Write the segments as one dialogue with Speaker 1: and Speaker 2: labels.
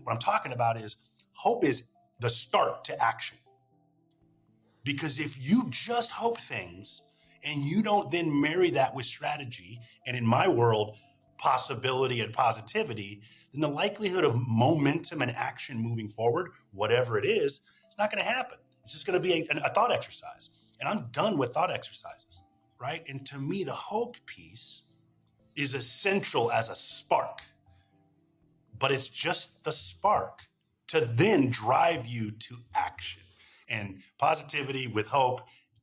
Speaker 1: What I'm talking about is hope is the start to action. Because if you just hope things and you don't then marry that with strategy, and in my world, possibility and positivity, then the likelihood of momentum and action moving forward, whatever it is, it's not going to happen. It's just going to be a thought exercise. And I'm done with thought exercises, right? And to me, the hope piece is essential as a spark, but it's just the spark to then drive you to action. And positivity with hope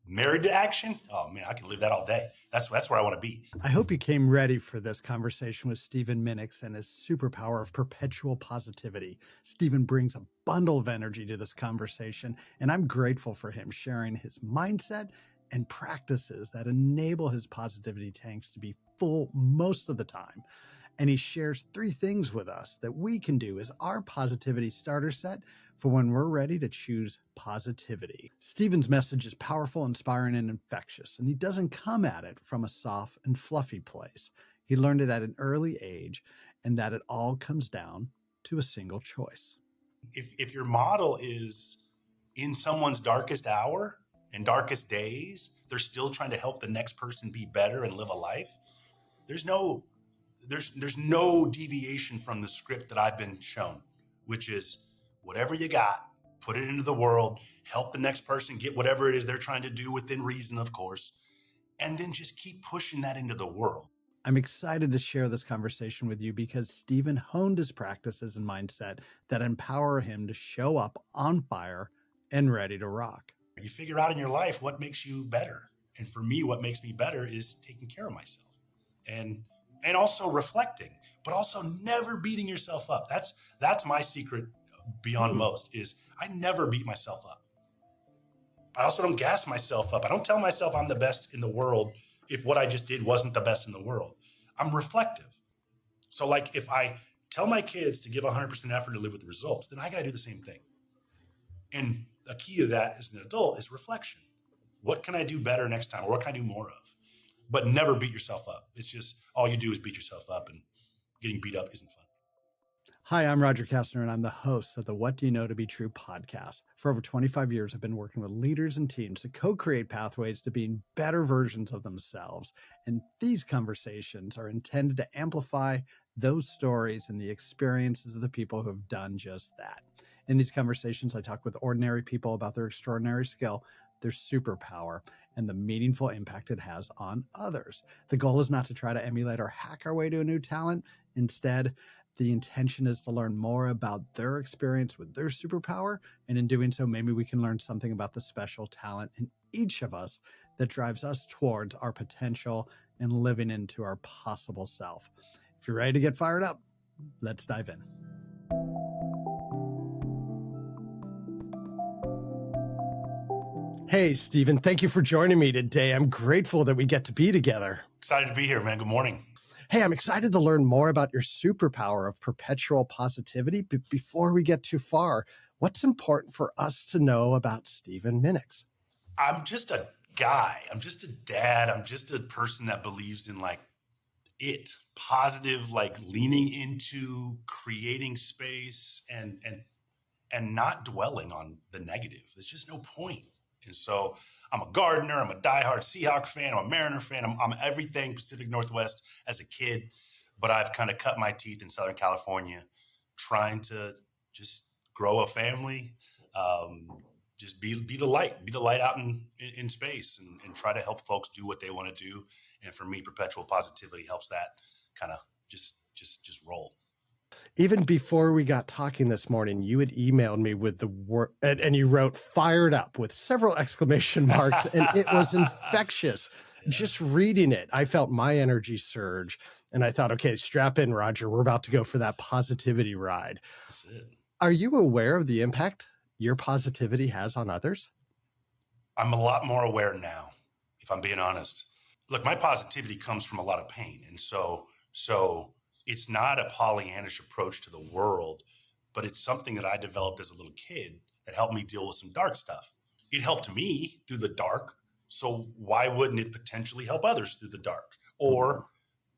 Speaker 1: married to action, oh man, I can live that all day. That's where I want to be.
Speaker 2: I hope you came ready for this conversation with Stephen Minix and his superpower of perpetual positivity. Stephen brings a bundle of energy to this conversation, and I'm grateful for him sharing his mindset and practices that enable his positivity tanks to be full most of the time. And he shares 3 things with us that we can do as our positivity starter set for when we're ready to choose positivity. Stephen's message is powerful, inspiring, and infectious, and he doesn't come at it from a soft and fluffy place. He learned it at an early age, and that it all comes down to a single choice.
Speaker 1: If your model is in someone's darkest hour and darkest days, they're still trying to help the next person be better and live a life, there's no deviation from the script that I've been shown, which is whatever you got, put it into the world, help the next person get whatever it is they're trying to do within reason, of course, and then just keep pushing that into the world.
Speaker 2: I'm excited to share this conversation with you because Stephen honed his practices and mindset that empower him to show up on fire and ready to rock.
Speaker 1: You figure out in your life what makes you better. And for me, what makes me better is taking care of myself and also reflecting, but also never beating yourself up. That's my secret beyond most, is I never beat myself up. I also don't gas myself up. I don't tell myself I'm the best in the world if what I just did wasn't the best in the world. I'm reflective. So like if I tell my kids to give 100% effort to live with the results, then I got to do the same thing. And a key to that as an adult is reflection. What can I do better next time? Or what can I do more of? But never beat yourself up. It's just all you do is beat yourself up, and getting beat up isn't fun.
Speaker 2: Hi, I'm Roger Kastner, and I'm the host of the What Do You Know to Be True podcast. For over 25 years, I've been working with leaders and teams to co-create pathways to being better versions of themselves. And these conversations are intended to amplify those stories and the experiences of the people who have done just that. In these conversations, I talk with ordinary people about their extraordinary skill, their superpower, and the meaningful impact it has on others. The goal is not to try to emulate or hack our way to a new talent. Instead, the intention is to learn more about their experience with their superpower. And in doing so, maybe we can learn something about the special talent in each of us that drives us towards our potential and living into our possible self. If you're ready to get fired up, let's dive in. Hey, Stephen, thank you for joining me today. I'm grateful that we get to be together.
Speaker 1: Excited to be here, man. Good morning.
Speaker 2: Hey, I'm excited to learn more about your superpower of perpetual positivity. But before we get too far, what's important for us to know about Stephen Minix?
Speaker 1: I'm just a guy. I'm just a dad. I'm just a person that believes in positive, leaning into creating space and not dwelling on the negative. There's just no point. And so I'm a gardener. I'm a diehard Seahawks fan. I'm a Mariner fan. I'm everything Pacific Northwest as a kid, but I've kind of cut my teeth in Southern California, trying to just grow a family, just be the light out in space, and try to help folks do what they want to do. And for me, perpetual positivity helps that kind of just roll.
Speaker 2: Even before we got talking this morning, you had emailed me with the word, and you wrote "fired up" with several exclamation marks, and it was infectious. Yeah. Just reading it, I felt my energy surge, and I thought, okay, strap in, Roger. We're about to go for that positivity ride.
Speaker 1: That's it.
Speaker 2: Are you aware of the impact your positivity has on others?
Speaker 1: I'm a lot more aware now, if I'm being honest. Look, my positivity comes from a lot of pain, and so it's not a Pollyannish approach to the world, but it's something that I developed as a little kid that helped me deal with some dark stuff. It helped me through the dark, so why wouldn't it potentially help others through the dark? Or,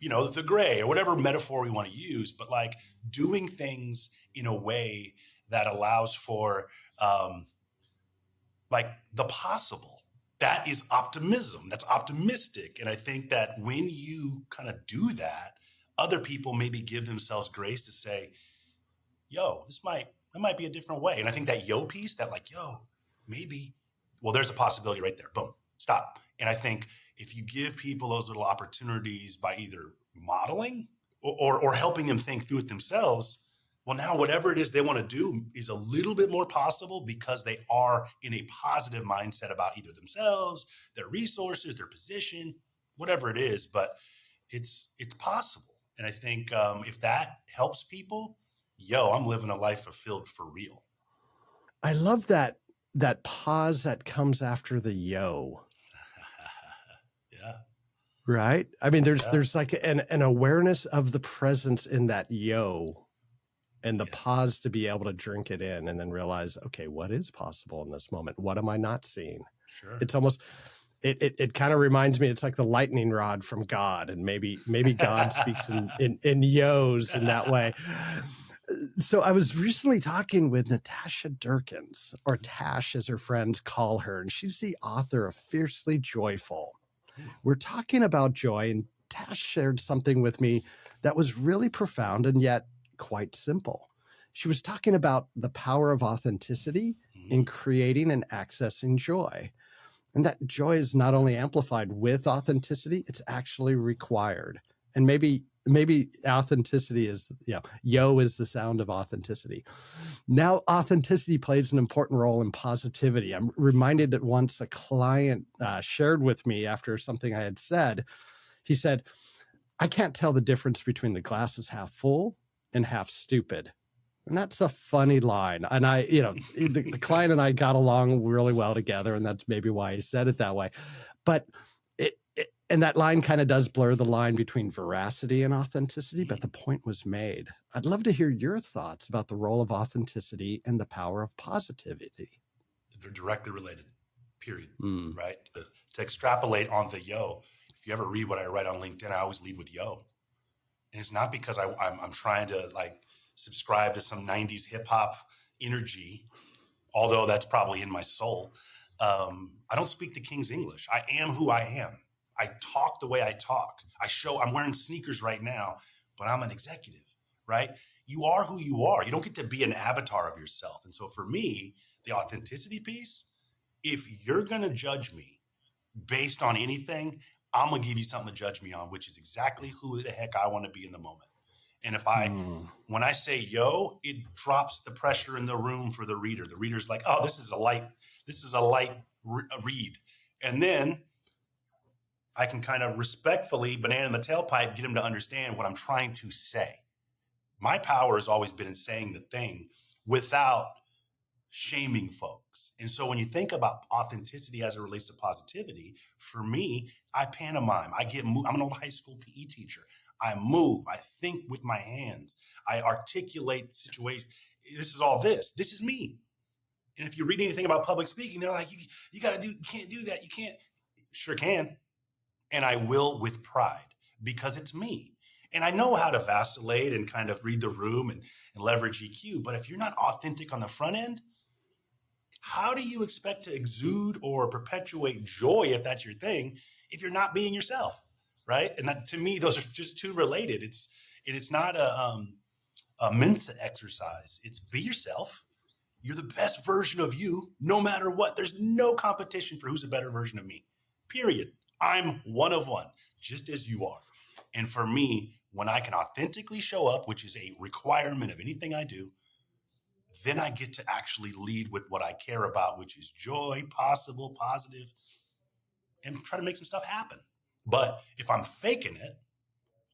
Speaker 1: the gray or whatever metaphor we want to use, but like doing things in a way that allows for like the possible. That is optimism. That's optimistic. And I think that when you kind of do that, other people maybe give themselves grace to say, yo, that might be a different way. And I think that yo piece, that like, yo, maybe, well, there's a possibility right there. Boom, stop. And I think if you give people those little opportunities by either modeling or helping them think through it themselves, well, now whatever it is they want to do is a little bit more possible because they are in a positive mindset about either themselves, their resources, their position, whatever it is. But it's possible. And I think if that helps people, yo, I'm living a life fulfilled for real.
Speaker 3: I love that pause that comes after the yo.
Speaker 1: Yeah.
Speaker 3: Right? I mean, there's like an awareness of the presence in that yo, and the pause to be able to drink it in and then realize, okay, what is possible in this moment? What am I not seeing?
Speaker 1: Sure.
Speaker 3: It's almost, it kind of reminds me, it's like the lightning rod from God, and maybe God speaks in yos in that way. So I was recently talking with Natasha Durkins, or Tash as her friends call her, and she's the author of Fiercely Joyful. We're talking about joy, and Tash shared something with me that was really profound and yet quite simple. She was talking about the power of authenticity in creating and accessing joy. And that joy is not only amplified with authenticity, it's actually required. And maybe authenticity is, yo is the sound of authenticity. Now, authenticity plays an important role in positivity. I'm reminded that once a client shared with me after something I had said, he said, I can't tell the difference between the glass is half full and half stupid. And that's a funny line. And the client and I got along really well together, and that's maybe why he said it that way. But and that line kind of does blur the line between veracity and authenticity, but the point was made. I'd love to hear your thoughts about the role of authenticity and the power of positivity.
Speaker 1: They're directly related, period. Right? To extrapolate on the yo, if you ever read what I write on LinkedIn, I always lead with yo. And it's not because I'm trying to like subscribe to some 90s hip hop energy, although that's probably in my soul. I don't speak the King's English. I am who I am. I talk the way I talk. I'm wearing sneakers right now, but I'm an executive, right? You are who you are. You don't get to be an avatar of yourself. And so for me, the authenticity piece, if you're going to judge me based on anything, I'm going to give you something to judge me on, which is exactly who the heck I want to be in the moment. And if when I say yo, it drops the pressure in the room for the reader. The reader's like, oh, this is a light read. And then I can kind of respectfully, banana in the tailpipe, get them to understand what I'm trying to say. My power has always been in saying the thing without shaming folks. And so when you think about authenticity as it relates to positivity, for me, I pantomime. I'm an old high school PE teacher. I move. I think with my hands. I articulate situations. This is all this. This is me. And if you read anything about public speaking, they're like, you can't do that. You can't. Sure can. And I will with pride because it's me. And I know how to vacillate and kind of read the room and leverage EQ. But if you're not authentic on the front end, how do you expect to exude or perpetuate joy, if that's your thing, if you're not being yourself, right? And that, to me, those are just too related. It's not a Mensa exercise. It's be yourself. You're the best version of you, no matter what. There's no competition for who's a better version of me, period. I'm one of one, just as you are. And for me, when I can authentically show up, which is a requirement of anything I do, then I get to actually lead with what I care about, which is joy, possible, positive, and try to make some stuff happen. But if I'm faking it,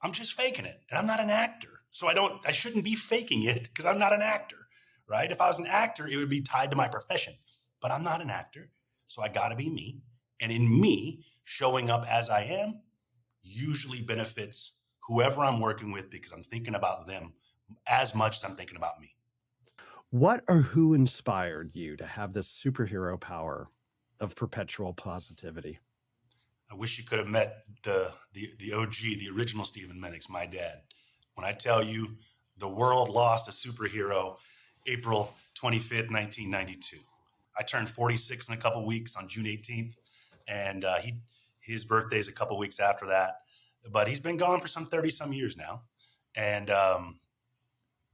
Speaker 1: I'm just faking it. And I'm not an actor. So I shouldn't be faking it because I'm not an actor, right? If I was an actor, it would be tied to my profession. But I'm not an actor. So I got to be me. And in me, showing up as I am usually benefits whoever I'm working with because I'm thinking about them as much as I'm thinking about me.
Speaker 3: What or who inspired you to have this superhero power of perpetual positivity?
Speaker 1: I wish you could have met the OG, the original Stephen Minix, my dad. When I tell you the world lost a superhero April 25th, 1992. I turned 46 in a couple weeks on June 18th, and his birthday's a couple weeks after that. But he's been gone for some 30 some years now. And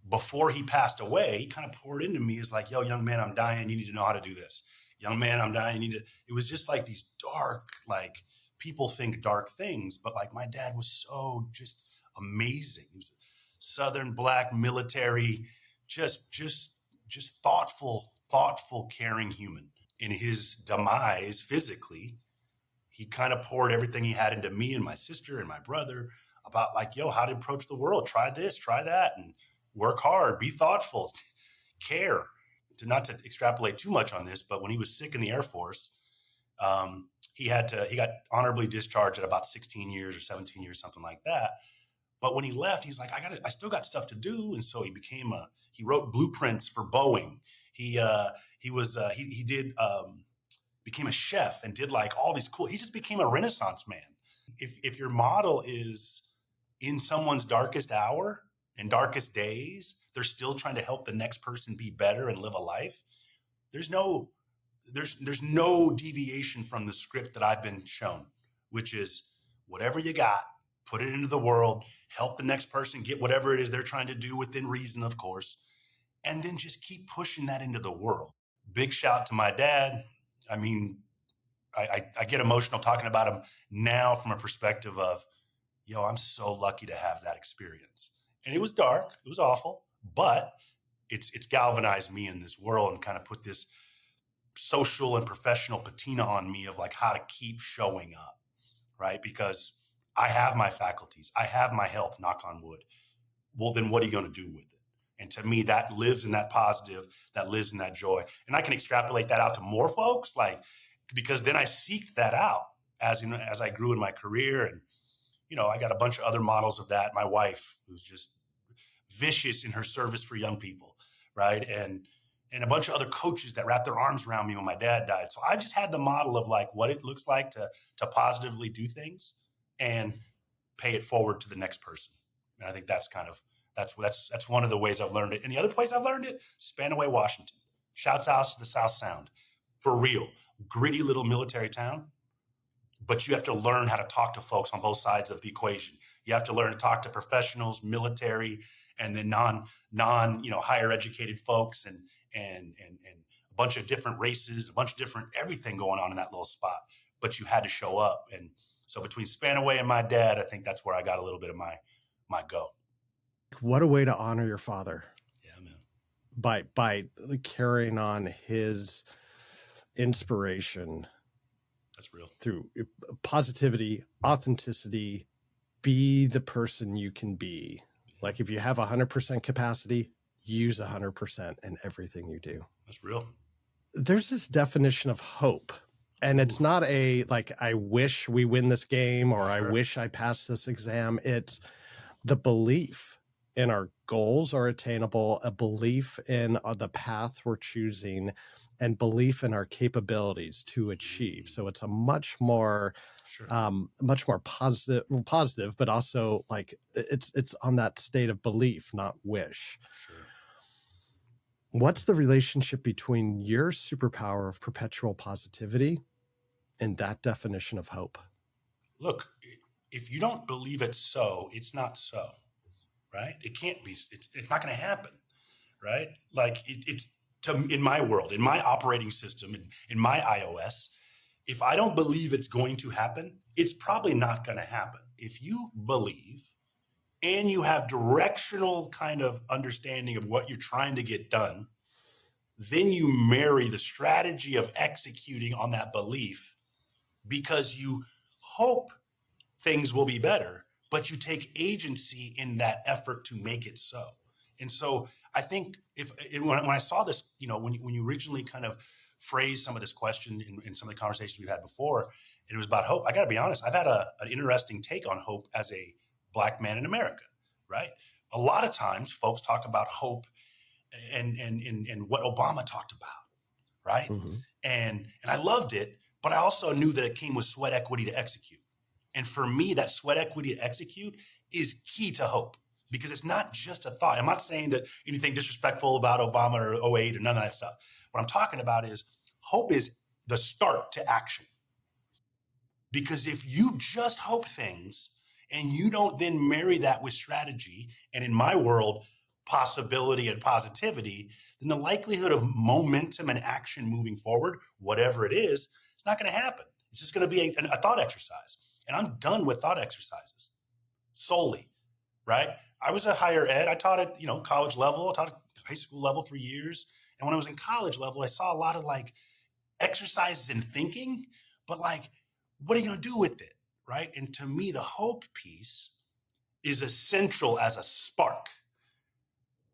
Speaker 1: before he passed away, he kind of poured into me as like, yo, young man, I'm dying. You need to know how to do this. Young man, I'm dying. You need to. It was just like these dark, like people think dark things, but like my dad was so just amazing. He was a Southern black military, just thoughtful, caring human. In his demise physically, he kind of poured everything he had into me and my sister and my brother about like, yo, how to approach the world. Try this, try that, and work hard, be thoughtful, care. Not to extrapolate too much on this, but when he was sick in the Air Force, he got honorably discharged at about 16 years or 17 years, something like that. But when he left, he's like, I still got stuff to do. And so he wrote blueprints for Boeing. He became a chef and did like all these he just became a Renaissance man. If your model is in someone's darkest hour and darkest days, they're still trying to help the next person be better and live a life, there's no deviation from the script that I've been shown, which is whatever you got, put it into the world, help the next person get whatever it is they're trying to do within reason, of course, and then just keep pushing that into the world. Big shout to my dad. I mean, I get emotional talking about him now from a perspective of, yo, I'm so lucky to have that experience. And it was dark, it was awful, but it's galvanized me in this world and kind of put this social and professional patina on me of like how to keep showing up, right? Because I have my faculties, I have my health, knock on wood. Well, then what are you going to do with it? And to me, that lives in that positive, that lives in that joy. And I can extrapolate that out to more folks, like, because then I seeked that out as I grew in my career. And, I got a bunch of other models of that. My wife, who's just vicious in her service for young people, right? And a bunch of other coaches that wrapped their arms around me when my dad died. So I just had the model of like what it looks like to positively do things and pay it forward to the next person. And I think that's one of the ways I've learned it. And the other place I've learned it, Spanaway, Washington. Shouts out to the South Sound. For real. Gritty little military town. But you have to learn how to talk to folks on both sides of the equation. You have to learn to talk to professionals, military, and then non higher educated folks and a bunch of different races, a bunch of different everything going on in that little spot. But you had to show up. And so between Spanaway and my dad, I think that's where I got a little bit of my go.
Speaker 3: What a way to honor your father.
Speaker 1: Yeah, man.
Speaker 3: By carrying on his inspiration.
Speaker 1: That's real.
Speaker 3: Through positivity, authenticity, be the person you can be. Like if you have 100% capacity, use 100% in everything you do.
Speaker 1: That's real.
Speaker 3: There's this definition of hope. And it's not a, like, I wish we win this game or I wish I pass this exam. It's the belief in our goals are attainable, a belief in the path we're choosing, and belief in our capabilities to achieve. So it's a much more positive, but also like it's on that state of belief, not wish.
Speaker 1: Sure.
Speaker 3: What's the relationship between your superpower of perpetual positivity and that definition of hope?
Speaker 1: Look, if you don't believe it's so, it's not so, right? It can't be. It's not going to happen, right? Like it's in my world, in my operating system, in my iOS, if I don't believe it's going to happen, it's probably not going to happen. If you believe and you have directional kind of understanding of what you're trying to get done, then you marry the strategy of executing on that belief because you hope things will be better, but you take agency in that effort to make it so. And so I think when I saw this, when you originally kind of phrased some of this question in some of the conversations we've had before, and it was about hope. I got to be honest, I've had an interesting take on hope as a Black man in America, right? A lot of times folks talk about hope and what Obama talked about, right? Mm-hmm. And I loved it, But I also knew that it came with sweat equity to execute. And for me, that sweat equity to execute is key to hope, because it's not just a thought. I'm not saying that anything disrespectful about Obama or '08 or none of that stuff. What I'm talking about is hope is the start to action. Because if you just hope things and you don't then marry that with strategy, and in my world, possibility and positivity, then the likelihood of momentum and action moving forward, whatever it is, it's not going to happen. It's just going to be a thought exercise. And I'm done with thought exercises solely, right? I was a higher ed. I taught at, college level. I taught at high school level for years. And when I was in college level, I saw a lot of like exercises in thinking, but like, what are you going to do with it, right? And to me, the hope piece is essential as a spark,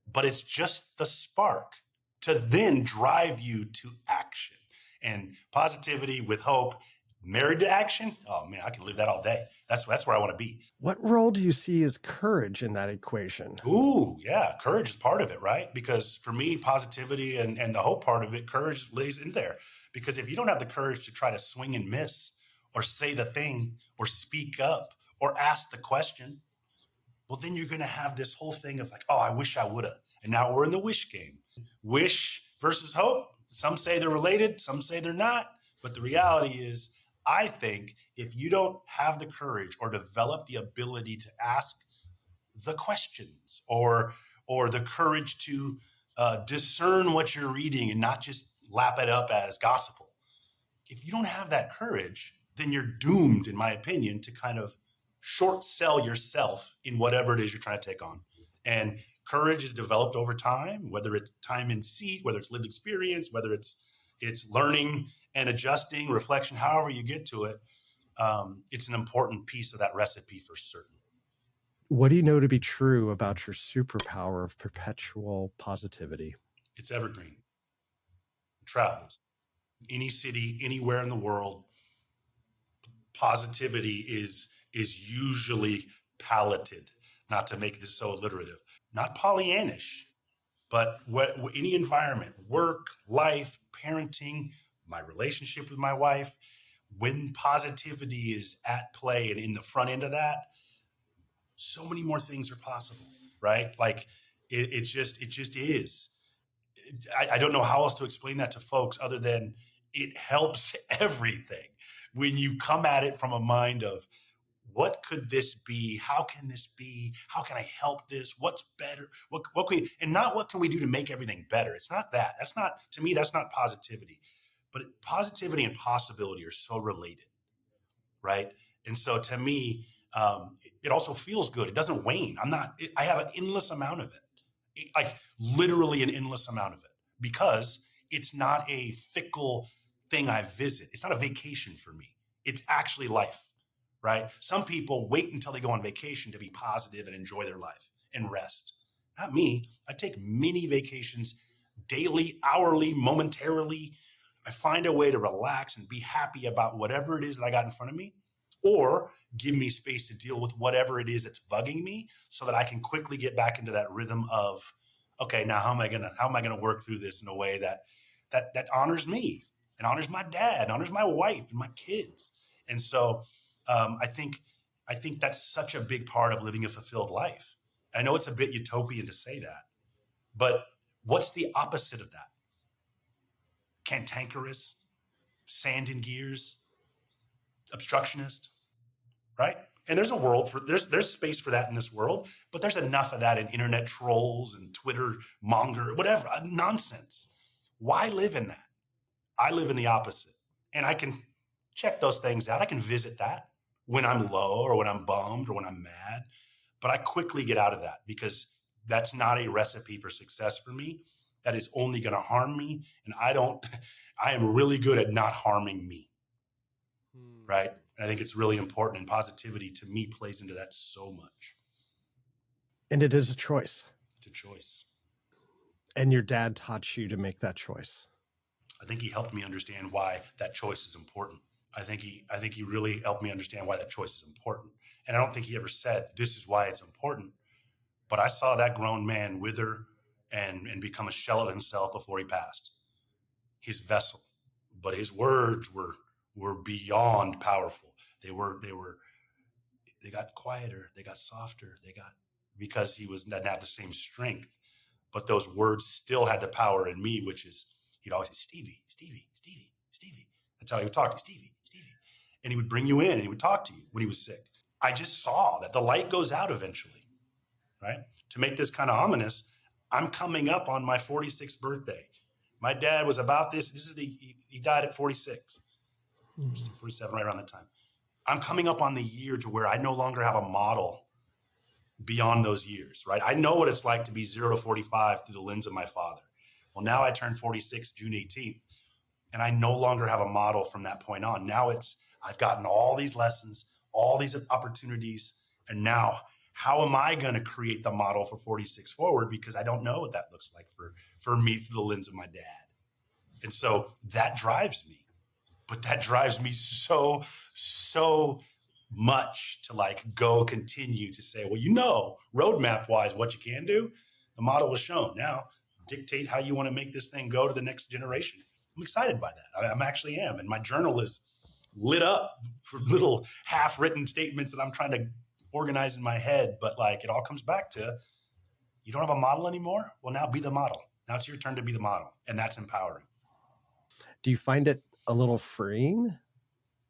Speaker 1: but it's just the spark to then drive you to action. And positivity with hope married to action, oh man, I can live that all day. That's where I want to be.
Speaker 3: What role do you see as courage in that equation?
Speaker 1: Ooh, yeah, courage is part of it, right? Because for me, positivity and the hope part of it, courage lays in there. Because if you don't have the courage to try to swing and miss, or say the thing, or speak up, or ask the question, well, then you're going to have this whole thing of like, oh, I wish I would have. And now we're in the wish game. Wish versus hope. Some say they're related, some say they're not. But the reality is, I think if you don't have the courage or develop the ability to ask the questions, or the courage to discern what you're reading and not just lap it up as gospel, if you don't have that courage, then you're doomed, in my opinion, to kind of short sell yourself in whatever it is you're trying to take on. And courage is developed over time, whether it's time in seat, whether it's lived experience, whether it's learning and adjusting, reflection, however you get to it. It's an important piece of that recipe for certain.
Speaker 3: What do you know to be true about your superpower of perpetual positivity?
Speaker 1: It's evergreen. It travels. Any city, anywhere in the world, positivity is usually palated, not to make this so alliterative, not Pollyannish, but any environment, work, life, parenting, my relationship with my wife, when positivity is at play and in the front end of that, so many more things are possible, right? Like it just is. I don't know how else to explain that to folks other than it helps everything when you come at it from a mind of, what could this be? How can this be? How can I help this? What's better? What can we, and not what can we do to make everything better? It's not that. That's not, to me, that's not positivity. But positivity and possibility are so related, right? And so to me, it also feels good. It doesn't wane. I have an endless amount of it, like literally an endless amount of it, because it's not a fickle thing I visit. It's not a vacation for me. It's actually life. Right? Some people wait until they go on vacation to be positive and enjoy their life and rest. Not me. I take mini vacations daily, hourly, momentarily. I find a way to relax and be happy about whatever it is that I got in front of me, or give me space to deal with whatever it is that's bugging me so that I can quickly get back into that rhythm of, okay, now how am I gonna work through this in a way that honors me and honors my dad, and honors my wife and my kids. And so I think that's such a big part of living a fulfilled life. I know it's a bit utopian to say that, but what's the opposite of that? Cantankerous, sand in gears, obstructionist, right? And there's a world for there's space for that in this world, but there's enough of that in internet trolls and Twitter monger, whatever nonsense. Why live in that? I live in the opposite, and I can check those things out. I can visit that when I'm low or when I'm bummed or when I'm mad, but I quickly get out of that, because that's not a recipe for success for me. That is only going to harm me. And I am really good at not harming me. Right. And I think it's really important, and positivity to me plays into that so much.
Speaker 3: And it is a choice.
Speaker 1: It's a choice.
Speaker 3: And your dad taught you to make that choice.
Speaker 1: I think he helped me understand why that choice is important. I think he really helped me understand why that choice is important. And I don't think he ever said, this is why it's important. But I saw that grown man wither and become a shell of himself before he passed. His vessel. But his words were were beyond powerful. They got quieter, they got softer, because he didn't have the same strength, but those words still had the power in me, which is, he'd always say, Stevie, Stevie, Stevie, Stevie. That's how he would talk to Stevie, Stevie. And he would bring you in and he would talk to you when he was sick. I just saw that the light goes out eventually, right? To make this kind of ominous, I'm coming up on my 46th birthday. My dad was about this. He died at 46, 47, right around that time. I'm coming up on the year to where I no longer have a model beyond those years, right? I know what it's like to be 0 to 45 through the lens of my father. Well, now I turned 46 June 18th, and I no longer have a model from that point on. Now I've gotten all these lessons, all these opportunities, and now how am I going to create the model for 46 forward? Because I don't know what that looks like for me through the lens of my dad. And so that drives me, but that drives me so much to like go continue to say, well, roadmap wise, what you can do, the model was shown. Now dictate how you want to make this thing go to the next generation. I'm excited by that. I'm actually am. And my journal is lit up for little half written statements that I'm trying to organize in my head. But like, it all comes back to, you don't have a model anymore. Well, now be the model. Now it's your turn to be the model. And that's empowering.
Speaker 3: Do you find it a little freeing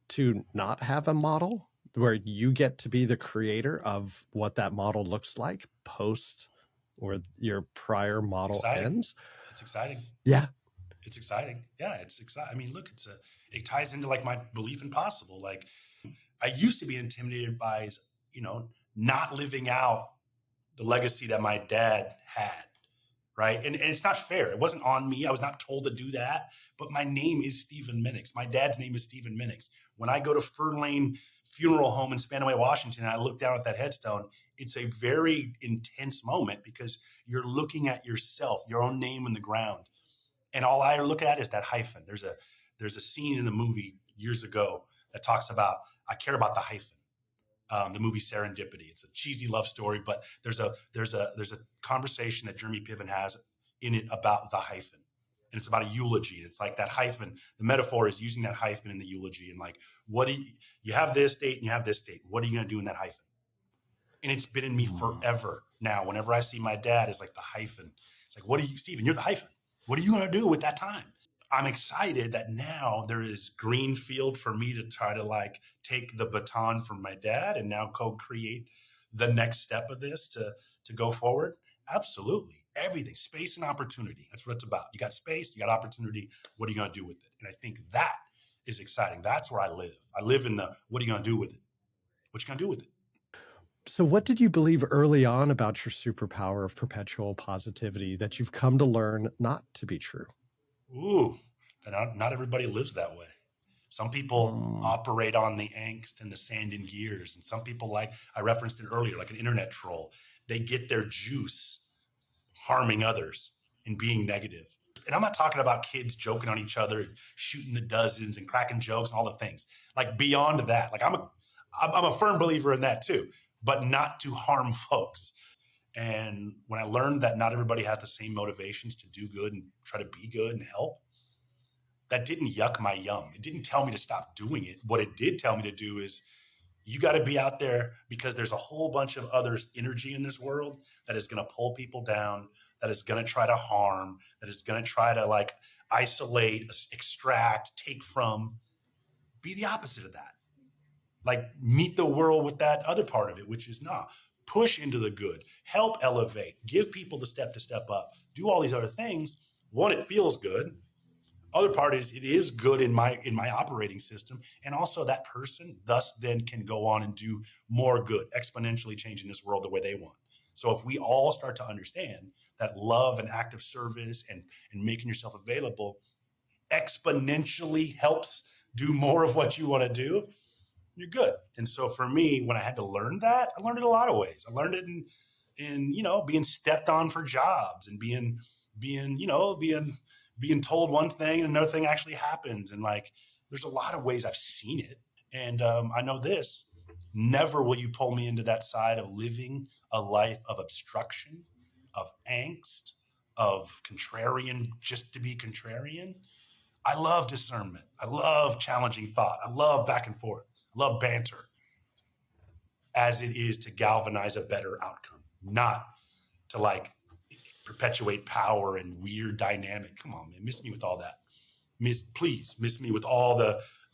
Speaker 3: to not have a model where you get to be the creator of what that model looks like post or your prior model ends?
Speaker 1: It's exciting.
Speaker 3: Yeah.
Speaker 1: It's exciting. Yeah, it's exciting. I mean, look, it ties into like my belief in possible. Like I used to be intimidated by, not living out the legacy that my dad had. Right. And it's not fair. It wasn't on me. I was not told to do that. But my name is Stephen Minix. My dad's name is Stephen Minix. When I go to Fern Lane Funeral Home in Spanaway, Washington, and I look down at that headstone, it's a very intense moment because you're looking at yourself, your own name in the ground. And all I look at is that hyphen. There's a scene in the movie years ago that talks about, I care about the hyphen. The movie Serendipity. It's a cheesy love story, but there's a conversation that Jeremy Piven has in it about the hyphen, and it's about a eulogy. It's like that hyphen. The metaphor is using that hyphen in the eulogy, and like, what do you have this date and you have this date? What are you going to do in that hyphen? And it's been in me forever. Now, whenever I see my dad, it's like the hyphen. It's like, Stephen? You're the hyphen. What are you going to do with that time? I'm excited that now there is green field for me to try to like take the baton from my dad and now co-create the next step of this to go forward. Absolutely. Everything, space and opportunity. That's what it's about. You got space, you got opportunity. What are you going to do with it? And I think that is exciting. That's where I live. I live in the, what are you going to do with it? What you going to do with it?
Speaker 3: So what did you believe early on about your superpower of perpetual positivity that you've come to learn not to be true?
Speaker 1: Ooh, not everybody lives that way. Some people operate on the angst and the sand and gears. And some people, like I referenced it earlier, like an internet troll, they get their juice harming others and being negative. And I'm not talking about kids joking on each other, shooting the dozens and cracking jokes and all the things. Like beyond that, like I'm a firm believer in that too, but not to harm folks. And when I learned that not everybody has the same motivations to do good and try to be good and help, that didn't yuck my yum. It didn't tell me to stop doing it. What it did tell me to do is you got to be out there because there's a whole bunch of other energy in this world that is going to pull people down, that is going to try to harm, that is going to try to like isolate, extract, take from. Be the opposite of that. Like meet the world with that other part of it, which is push into the good, help elevate, give people the step to step up, do all these other things. One, it feels good. Other part is it is good in my operating system. And also that person thus then can go on and do more good, exponentially changing this world the way they want. So if we all start to understand that love and active service and making yourself available exponentially helps do more of what you want to do, you're good. And so for me, when I had to learn that, I learned it a lot of ways. I learned it in being stepped on for jobs and being told one thing and another thing actually happens. And like, there's a lot of ways I've seen it. And I know this, never will you pull me into that side of living a life of obstruction, of angst, of contrarian, just to be contrarian. I love discernment. I love challenging thought. I love back and forth. I love banter as it is to galvanize a better outcome, not to like perpetuate power and weird dynamic. Come on, man, miss me with all that. Please miss me with all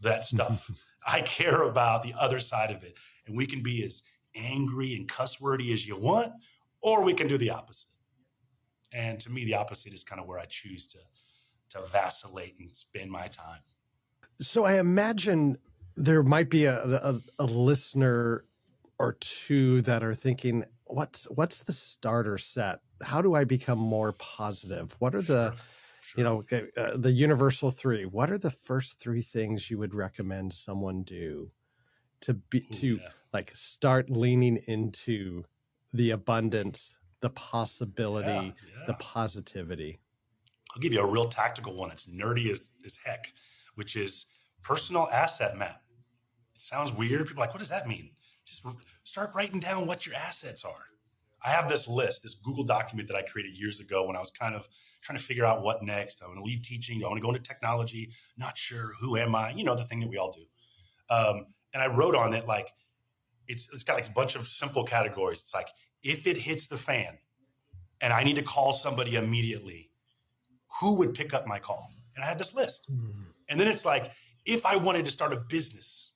Speaker 1: that stuff. I care about the other side of it. And we can be as angry and cuss wordy as you want, or we can do the opposite. And to me, the opposite is kind of where I choose to vacillate and spend my time.
Speaker 3: So I imagine there might be a listener or two that are thinking, what's the starter set? How do I become more positive? What are the, the universal three? What are the first three things you would recommend someone do to start leaning into the abundance, the possibility, the positivity?
Speaker 1: I'll give you a real tactical one. It's nerdy as heck, which is personal asset map. It sounds weird. People are like, what does that mean? Just start writing down what your assets are. I have this list, this Google document that I created years ago when I was kind of trying to figure out what next. I want to leave teaching. I want to go into technology. Not sure. Who am I? The thing that we all do. And I wrote on it, like, it's got like a bunch of simple categories. It's like, if it hits the fan and I need to call somebody immediately, who would pick up my call? And I had this list. And then it's like, if I wanted to start a business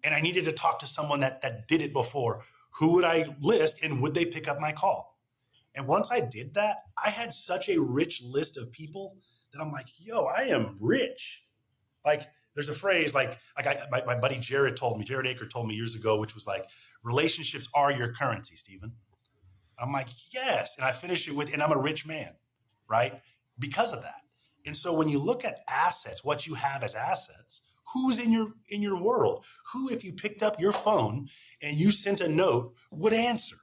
Speaker 1: and I needed to talk to someone that did it before, who would I list and would they pick up my call? And once I did that, I had such a rich list of people that I'm like, yo, I am rich. Like, there's a phrase my buddy Jared Aker told me years ago, which was like, relationships are your currency, Stephen. I'm like, yes. And I finish it with, and I'm a rich man, right? Because of that. And so when you look at assets, what you have as assets, who's in your world? Who, if you picked up your phone and you sent a note, would answer,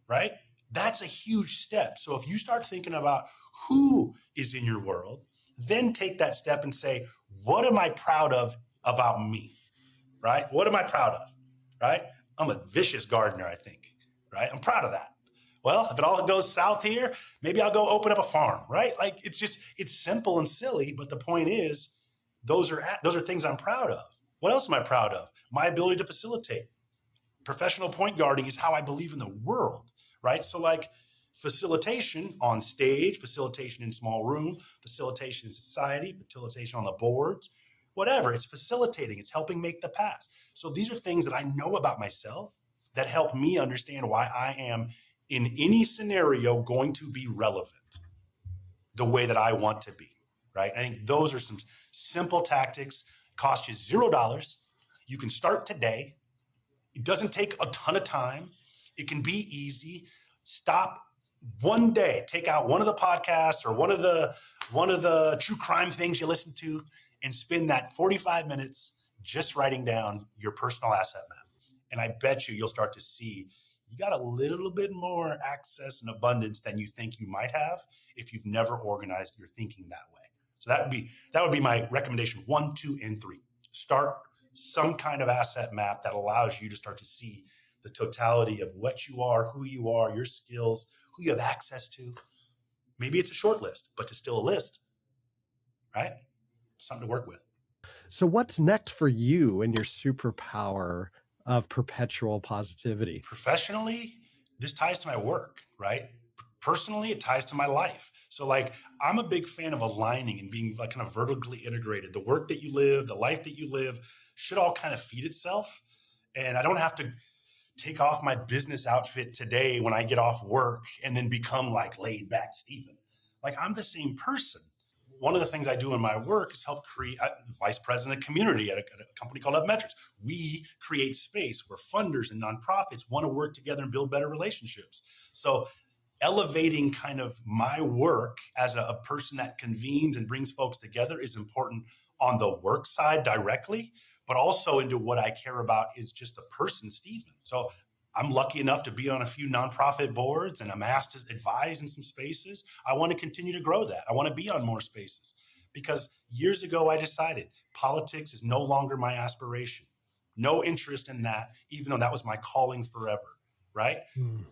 Speaker 1: right? That's a huge step. So if you start thinking about who is in your world, then take that step and say, what am I proud of about me, right? What am I proud of, right? I'm a vicious gardener, I think, right? I'm proud of that. Well, if it all goes south here, maybe I'll go open up a farm, right? Like, it's simple and silly, but the point is, those are things I'm proud of. What else am I proud of? My ability to facilitate. Professional point guarding is how I believe in the world, right? So like facilitation on stage, facilitation in small room, facilitation in society, facilitation on the boards, whatever. It's facilitating. It's helping make the pass. So these are things that I know about myself that help me understand why I am in any scenario going to be relevant the way that I want to be, right? I think those are some simple tactics, cost you $0. You can start today. It doesn't take a ton of time. It can be easy. Stop one day, take out one of the podcasts or one of the true crime things you listen to and spend that 45 minutes just writing down your personal asset map. And I bet you'll start to see you got a little bit more access and abundance than you think you might have if you've never organized your thinking that way. So that would be my recommendation 1, 2, and 3. Start some kind of asset map that allows you to start to see the totality of what you are, who you are, your skills, who you have access to. Maybe it's a short list, but it's still a list, right? Something to work with.
Speaker 3: So what's next for you and your superpower of perpetual positivity?
Speaker 1: Professionally, this ties to my work, right? Personally, it ties to my life. So like, I'm a big fan of aligning and being like kind of vertically integrated. The work that you live, the life that you live should all kind of feed itself. And I don't have to take off my business outfit today when I get off work and then become like laid back Stephen. Like, I'm the same person. One of the things I do in my work is help create vice president of community at a company called Outtakes. We create space where funders and nonprofits want to work together and build better relationships. So elevating kind of my work as a person that convenes and brings folks together is important on the work side directly, but also into what I care about is just the person, Stephen. So I'm lucky enough to be on a few nonprofit boards and I'm asked to advise in some spaces. I want to continue to grow that. I want to be on more spaces because years ago I decided politics is no longer my aspiration. No interest in that, even though that was my calling forever. right?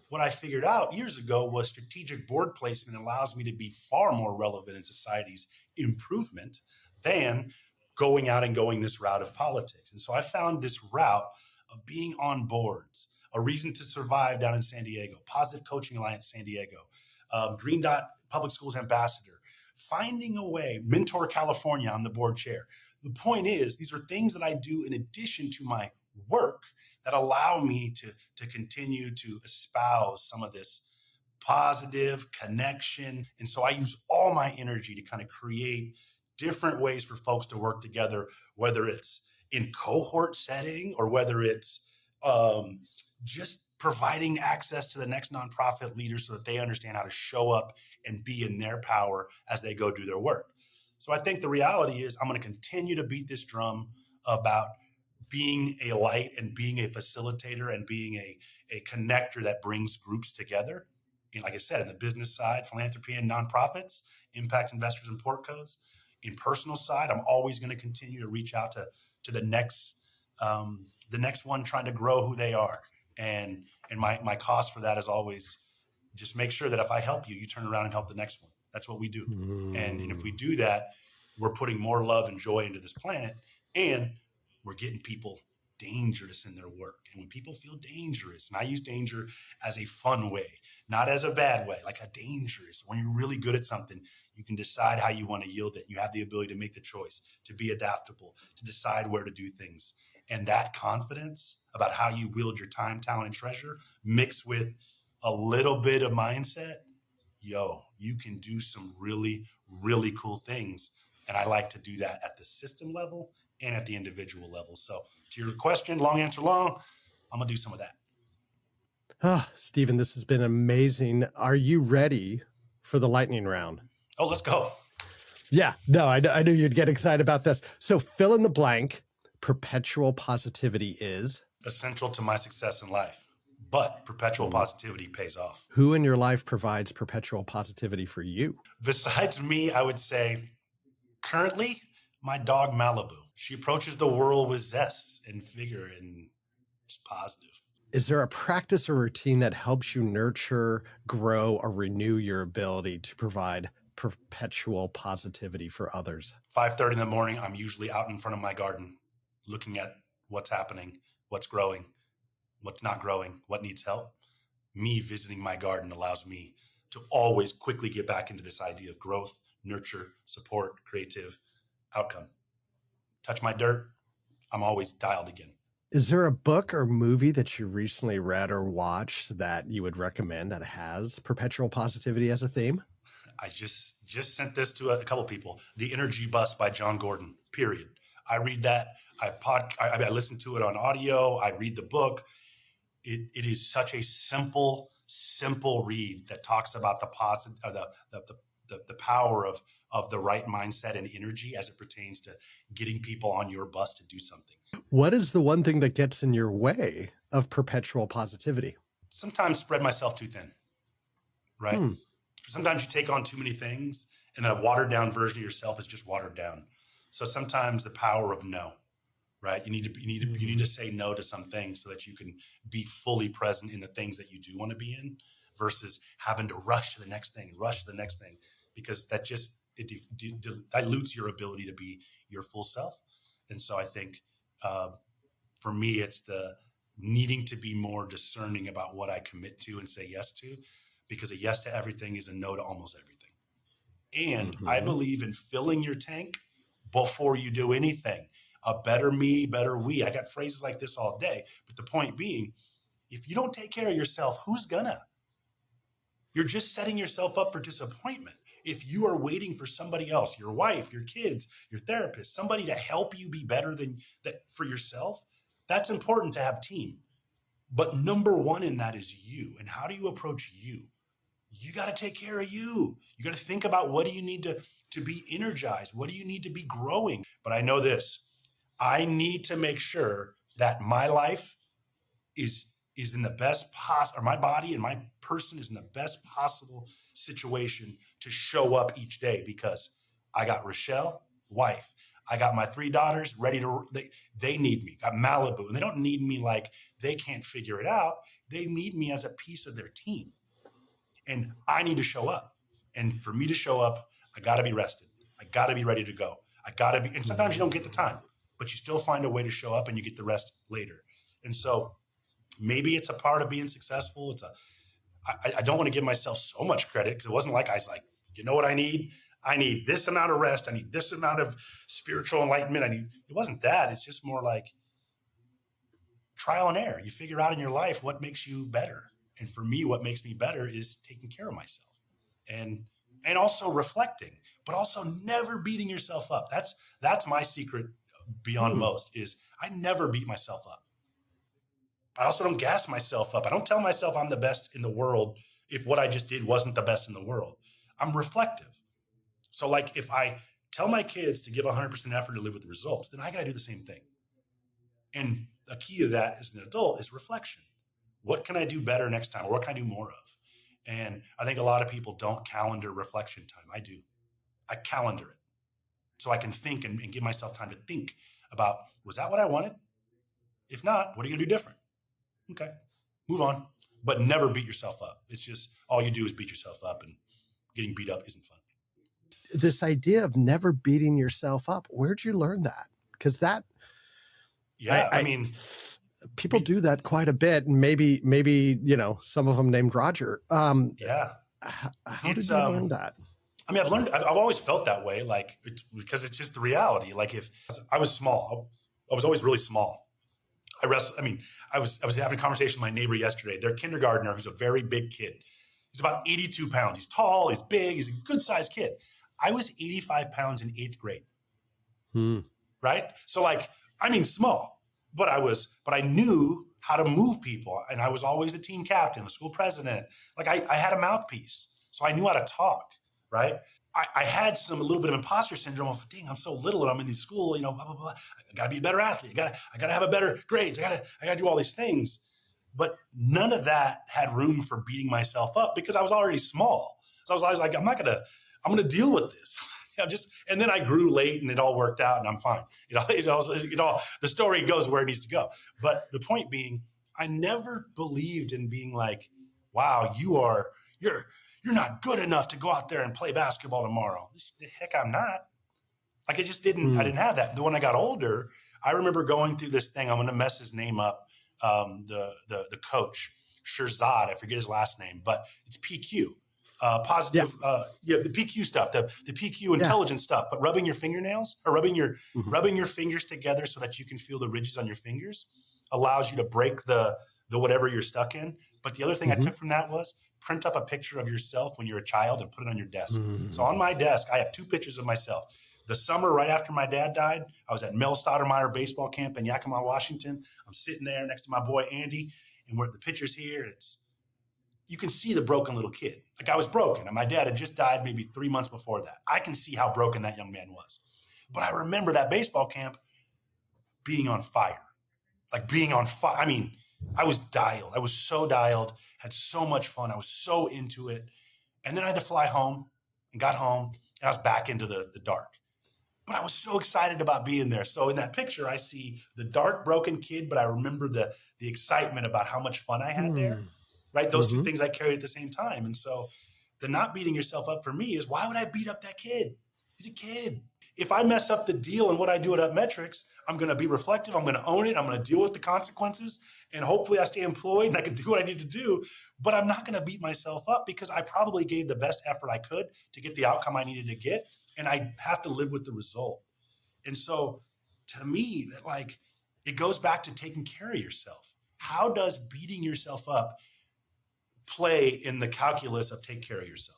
Speaker 1: What I figured out years ago was strategic board placement allows me to be far more relevant in society's improvement than going out and going this route of politics. And so I found this route of being on boards, A Reason to Survive down in San Diego, Positive Coaching Alliance San Diego, Green Dot Public Schools Ambassador, finding a way, Mentor California, I'm the board chair. The point is, these are things that I do in addition to my work that allow me to continue to espouse some of this positive connection. And so I use all my energy to kind of create different ways for folks to work together, whether it's in cohort setting or whether it's just providing access to the next nonprofit leaders so that they understand how to show up and be in their power as they go do their work. So I think the reality is I'm going to continue to beat this drum about being a light and being a facilitator and being a connector that brings groups together. And like I said, in the business side, philanthropy and nonprofits, impact investors and portcos. In personal side, I'm always going to continue to reach out to the next one trying to grow who they are. And my cost for that is always just make sure that if I help you, you turn around and help the next one. That's what we do. And if we do that, we're putting more love and joy into this planet, and we're getting people dangerous in their work. And when people feel dangerous, and I use danger as a fun way, not as a bad way, like a dangerous, when you're really good at something, you can decide how you want to yield it. You have the ability to make the choice, to be adaptable, to decide where to do things. And that confidence about how you wield your time, talent, and treasure mixed with a little bit of mindset, you can do some really, really cool things. And I like to do that at the system level and at the individual level. So to your question, long answer long, I'm going to do some of that.
Speaker 3: Stephen, this has been amazing. Are you ready for the lightning round?
Speaker 1: Oh, let's go.
Speaker 3: Yeah, no, I knew you'd get excited about this. So fill in the blank. Perpetual positivity is
Speaker 1: essential to my success in life, but perpetual positivity pays off.
Speaker 3: Who in your life provides perpetual positivity for you?
Speaker 1: Besides me, I would say currently my dog Malibu. She approaches the world with zest and vigor and just positive.
Speaker 3: Is there a practice or routine that helps you nurture, grow, or renew your ability to provide perpetual positivity for others?
Speaker 1: 5:30 in the morning, I'm usually out in front of my garden looking at what's happening, what's growing, what's not growing, what needs help. Me visiting my garden allows me to always quickly get back into this idea of growth, nurture, support, creative outcome. Touch my dirt, I'm always dialed again.
Speaker 3: Is there a book or movie that you recently read or watched that you would recommend that has perpetual positivity as a theme?
Speaker 1: I just sent this to a couple people. The Energy Bus by John Gordon, period. I read that. I listen to it on audio. I read the book. It is such a simple read that talks about the positive, the power of the right mindset and energy as it pertains to getting people on your bus to do something.
Speaker 3: What is the one thing that gets in your way of perpetual positivity?
Speaker 1: Sometimes spread myself too thin, right? Sometimes you take on too many things, and then a watered down version of yourself is just watered down. So sometimes the power of no, right? You need to say no to some things so that you can be fully present in the things that you do want to be in, versus having to rush to the next thing, because that just dilutes your ability to be your full self. And so I think for me, it's the needing to be more discerning about what I commit to and say yes to, because a yes to everything is a no to almost everything. And I believe in filling your tank before you do anything. A better me, better we. I got phrases like this all day. But the point being, if you don't take care of yourself, who's gonna? You're just setting yourself up for disappointment. If you are waiting for somebody else, your wife, your kids, your therapist, somebody to help you be better than that for yourself, that's important to have team. But number one in that is you. And how do you approach you? You got to take care of you. You got to think about what do you need to be energized? What do you need to be growing? But I know this, I need to make sure that my life is in the best or my body and my person is in the best possible situation to show up each day, because I got Rochelle, wife. I got my 3 daughters ready they need me. Got Malibu, and they don't need me like they can't figure it out. They need me as a piece of their team. And I need to show up. And for me to show up, I got to be rested. I got to be ready to go. I got to be, and sometimes you don't get the time, but you still find a way to show up and you get the rest later. And so maybe it's a part of being successful. I don't want to give myself so much credit because it wasn't like I was like, you know what I need? I need this amount of rest. I need this amount of spiritual enlightenment. It wasn't that. It's just more like trial and error. You figure out in your life what makes you better. And for me, what makes me better is taking care of myself and also reflecting, but also never beating yourself up. That's my secret beyond most is I never beat myself up. I also don't gas myself up. I don't tell myself I'm the best in the world if what I just did wasn't the best in the world. I'm reflective. So like if I tell my kids to give 100% effort to live with the results, then I got to do the same thing. And a key to that as an adult is reflection. What can I do better next time? Or what can I do more of? And I think a lot of people don't calendar reflection time. I do. I calendar it so I can think and give myself time to think about, was that what I wanted? If not, what are you going to do different? Okay, move on, but never beat yourself up. It's just all you do is beat yourself up, and getting beat up isn't fun.
Speaker 3: This idea of never beating yourself up, where'd you learn that? Because that,
Speaker 1: I mean,
Speaker 3: people do that quite a bit, and maybe some of them named Roger. How did you learn that?
Speaker 1: I mean, I've always felt that way, like because it's just the reality. Like if I was small, I was always really small. I was having a conversation with my neighbor yesterday. Their kindergartner, who's a very big kid. He's about 82 pounds. He's tall, he's big, he's a good sized kid. I was 85 pounds in 8th grade. Right? So small, but I knew how to move people. And I was always the team captain, the school president. Like I had a mouthpiece. So I knew how to talk, right? I had a little bit of imposter syndrome of, dang, I'm so little and I'm in this school, blah, blah, blah. I gotta be a better athlete. I gotta have a better grades. I gotta do all these things. But none of that had room for beating myself up because I was already small. So I was always like, I'm gonna deal with this. And then I grew late and it all worked out and I'm fine. The story goes where it needs to go. But the point being, I never believed in being like, wow, you're not good enough to go out there and play basketball tomorrow. Heck, I'm not. Like I just didn't, I didn't have that. But when I got older, I remember going through this thing. I'm going to mess his name up. The coach, Shirzad, I forget his last name, but it's PQ, positive, the PQ stuff, the PQ intelligence stuff, but rubbing your fingernails or rubbing your fingers together so that you can feel the ridges on your fingers allows you to break the whatever you're stuck in. But the other thing I took from that was print up a picture of yourself when you're a child and put it on your desk. So on my desk, I have 2 pictures of myself. The summer right after my dad died, I was at Mel Stoudemire baseball camp in Yakima, Washington. I'm sitting there next to my boy Andy, and the picture's here. And you can see the broken little kid. Like I was broken, and my dad had just died maybe 3 months before that. I can see how broken that young man was. But I remember that baseball camp being on fire. Like being on fire. I mean, I was dialed. I was so dialed, had so much fun. I was so into it. And then I had to fly home and got home, and I was back into the dark. But I was so excited about being there. So in that picture, I see the dark, broken kid, but I remember the excitement about how much fun I had there, right? Those 2 things I carried at the same time. And so the not beating yourself up for me is, why would I beat up that kid? He's a kid. If I mess up the deal and what I do at Upmetrics, I'm going to be reflective. I'm going to own it. I'm going to deal with the consequences. And hopefully I stay employed and I can do what I need to do. But I'm not going to beat myself up because I probably gave the best effort I could to get the outcome I needed to get. And I have to live with the result. And so to me, that it goes back to taking care of yourself. How does beating yourself up play in the calculus of take care of yourself?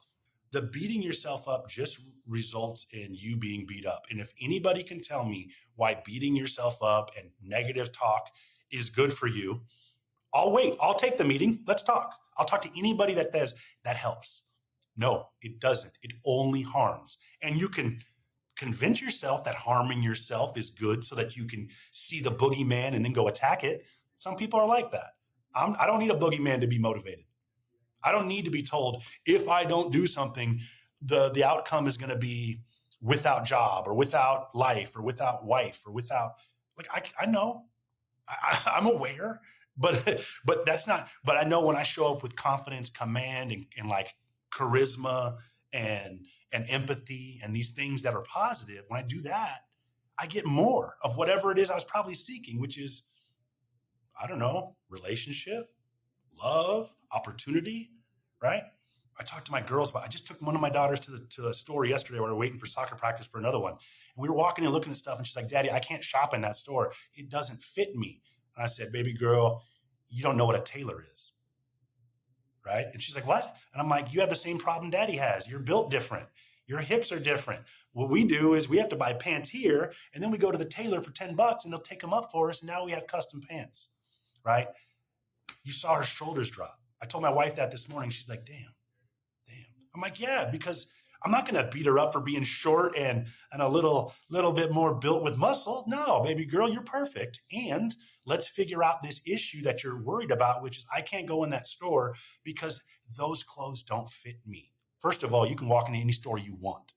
Speaker 1: The beating yourself up just results in you being beat up. And if anybody can tell me why beating yourself up and negative talk is good for you, I'll wait. I'll take the meeting. Let's talk. I'll talk to anybody that says that helps. No, it doesn't. It only harms. And you can convince yourself that harming yourself is good so that you can see the boogeyman and then go attack it. Some people are like that. I don't need a boogeyman to be motivated. I don't need to be told if I don't do something, the outcome is going to be without job or without life or without wife or without, I know, I'm aware. but that's not, but I know when I show up with confidence, command, and like charisma and empathy and these things that are positive, when I do that, I get more of whatever it is I was probably seeking, which is, I don't know, relationship, love, opportunity, right? I talked to my girls about, I just took one of my daughters to a store yesterday where we were waiting for soccer practice for another one. And we were walking and looking at stuff and she's like, Daddy, I can't shop in that store. It doesn't fit me. And I said, baby girl, you don't know what a tailor is, right? And she's like, what? And I'm like, you have the same problem Daddy has. You're built different. Your hips are different. What we do is we have to buy pants here and then we go to the tailor for $10 and they'll take them up for us. And now we have custom pants, right? You saw her shoulders drop. I told my wife that this morning. She's like, damn. I'm like, yeah, because I'm not going to beat her up for being short and a little bit more built with muscle. No, baby girl, you're perfect. And let's figure out this issue that you're worried about, which is I can't go in that store because those clothes don't fit me. First of all, you can walk into any store you want.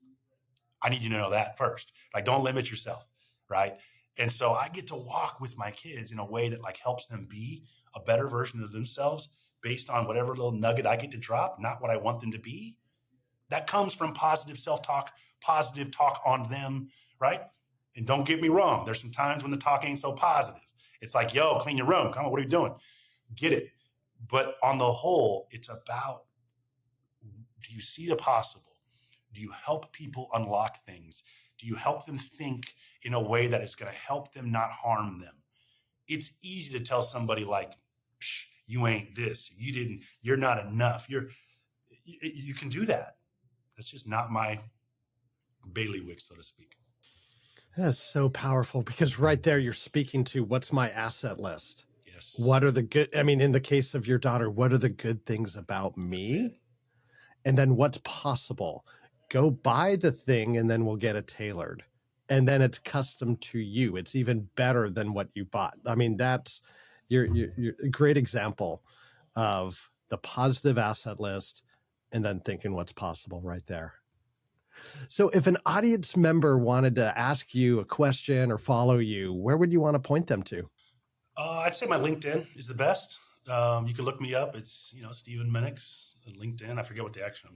Speaker 1: I need you to know that first. Like, don't limit yourself, right? And so I get to walk with my kids in a way that like helps them be a better version of themselves based on whatever little nugget I get to drop, not what I want them to be. That comes from positive self-talk, positive talk on them, right? And don't get me wrong. There's some times when the talk ain't so positive. It's like, yo, clean your room. Come on, what are you doing? Get it. But on the whole, it's about, do you see the possible? Do you help people unlock things? Do you help them think in a way that it's going to help them, not harm them? It's easy to tell somebody like, you ain't this, you're not enough. You can do that. That's just not my bailiwick, so to speak.
Speaker 3: That's so powerful because right there you're speaking to what's my asset list?
Speaker 1: Yes.
Speaker 3: What are the good, I mean, in the case of your daughter, what are the good things about me? And then what's possible? Go buy the thing and then we'll get it tailored. And then it's custom to you. It's even better than what you bought. I mean, that's you're a great example of the positive asset list and then thinking what's possible right there. So if an audience member wanted to ask you a question or follow you, where would you want to point them to?
Speaker 1: I'd say my LinkedIn is the best. You can look me up. It's, Stephen Minix, LinkedIn. I forget what the action.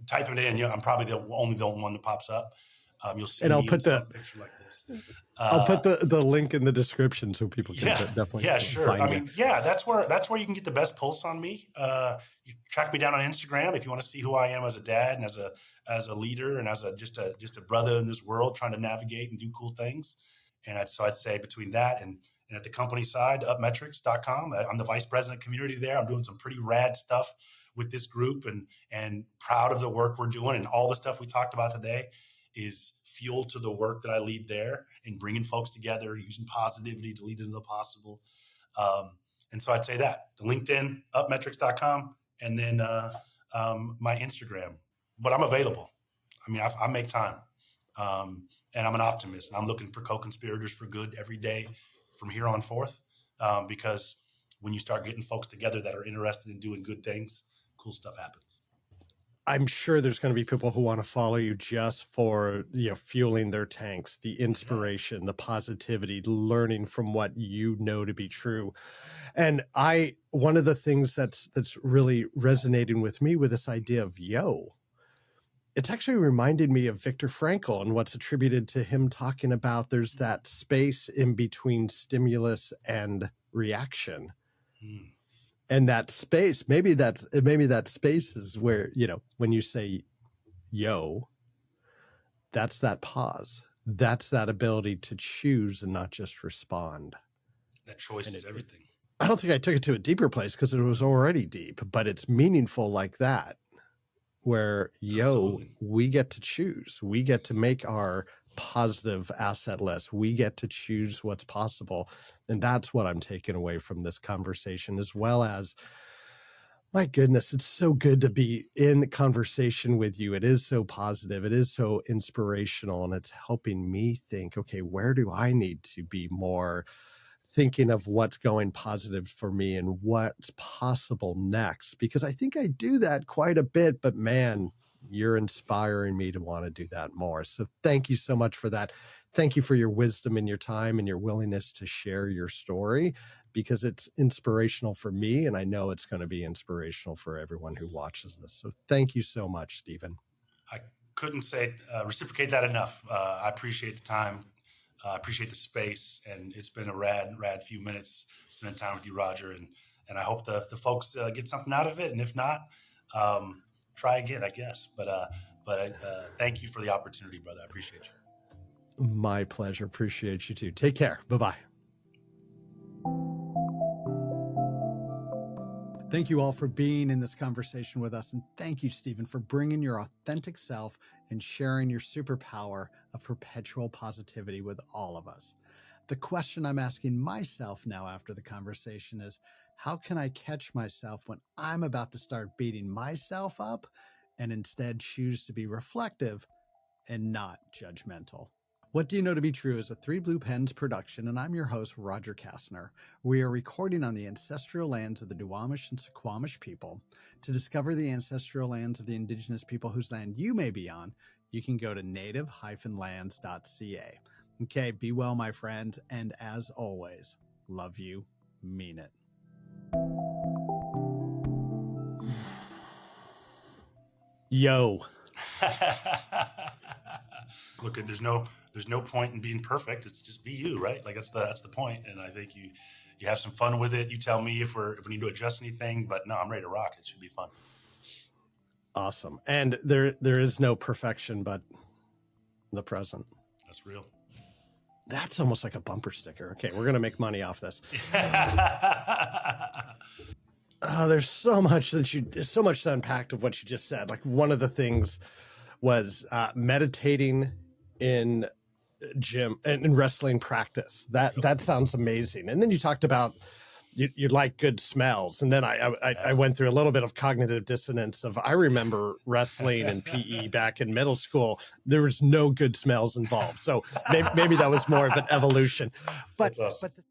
Speaker 1: Type it in. I'm probably the only one that pops up. You'll see
Speaker 3: and I'll
Speaker 1: me
Speaker 3: put
Speaker 1: in some picture like this.
Speaker 3: I'll put the link in the description so people can definitely
Speaker 1: sure.
Speaker 3: find you.
Speaker 1: That's where you can get the best pulse on me. You track me down on Instagram if you want to see who I am as a dad and as a leader and as just a brother in this world trying to navigate and do cool things. And I'd say between that and at the company side, upmetrics.com, I'm the vice president of community there. I'm doing some pretty rad stuff with this group and proud of the work we're doing. And all the stuff we talked about today is fuel to the work that I lead there and bringing folks together, using positivity to lead into the possible. And so I'd say that the LinkedIn, upmetrics.com, and then my Instagram. But I'm available. I mean, I make time. And I'm an optimist. I'm looking for co-conspirators for good every day from here on forth. Because when you start getting folks together that are interested in doing good things, cool stuff happens.
Speaker 3: I'm sure there's going to be people who want to follow you just for, fueling their tanks, the inspiration, the positivity, learning from what you know to be true. And one of the things that's really resonating with me with this idea of it's actually reminded me of Viktor Frankl and what's attributed to him talking about there's that space in between stimulus and reaction. And that space, maybe that space is where, when you say, that's that pause. That's that ability to choose and not just respond.
Speaker 1: That choice is everything.
Speaker 3: I don't think I took it to a deeper place because it was already deep, but it's meaningful like that, where,
Speaker 1: Absolutely.
Speaker 3: we get to choose. We get to make our positive asset list. We get to choose what's possible. And that's what I'm taking away from this conversation, as well as, my goodness, it's so good to be in conversation with you. It is so positive. It is so inspirational. And it's helping me think, okay, where do I need to be more thinking of what's going positive for me and what's possible next? Because I think I do that quite a bit, but man, You're inspiring me to want to do that more. So thank you so much for that. Thank you for your wisdom and your time and your willingness to share your story, because it's inspirational for me. And I know it's going to be inspirational for everyone who watches this. So thank you so much, Stephen.
Speaker 1: I couldn't say reciprocate that enough. I appreciate the time. I appreciate the space, and it's been a rad few minutes spending time with you, Roger. And I hope the folks get something out of it. And if not, try again, I guess. But thank you for the opportunity, brother. I appreciate you.
Speaker 3: My pleasure. Appreciate you too. Take care. Bye-bye.
Speaker 2: Thank you all for being in this conversation with us. And thank you, Stephen, for bringing your authentic self and sharing your superpower of perpetual positivity with all of us. The question I'm asking myself now after the conversation is, how can I catch myself when I'm about to start beating myself up and instead choose to be reflective and not judgmental? What Do You Know to Be True is a Three Blue Pens production, and I'm your host, Roger Kastner. We are recording on the ancestral lands of the Duwamish and Suquamish people. To discover the ancestral lands of the indigenous people whose land you may be on, you can go to native-lands.ca. Okay, be well, my friends, and as always, love you, mean it.
Speaker 3: Yo.
Speaker 1: Look, there's no point in being perfect. It's just be you, right? Like that's the point. And I think you have some fun with it. You tell me if we need to adjust anything, but no, I'm ready to rock. It should be fun.
Speaker 3: Awesome. And there is no perfection, but the present.
Speaker 1: That's real.
Speaker 3: That's almost like a bumper sticker. Okay, we're going to make money off this. There's so much to unpack of what you just said. Like one of the things was meditating in gym and in wrestling practice. That sounds amazing. And then you talked about you like good smells. And then I went through a little bit of cognitive dissonance of, I remember wrestling and PE back in middle school. There was no good smells involved. So maybe that was more of an evolution. But,
Speaker 1: awesome.
Speaker 2: but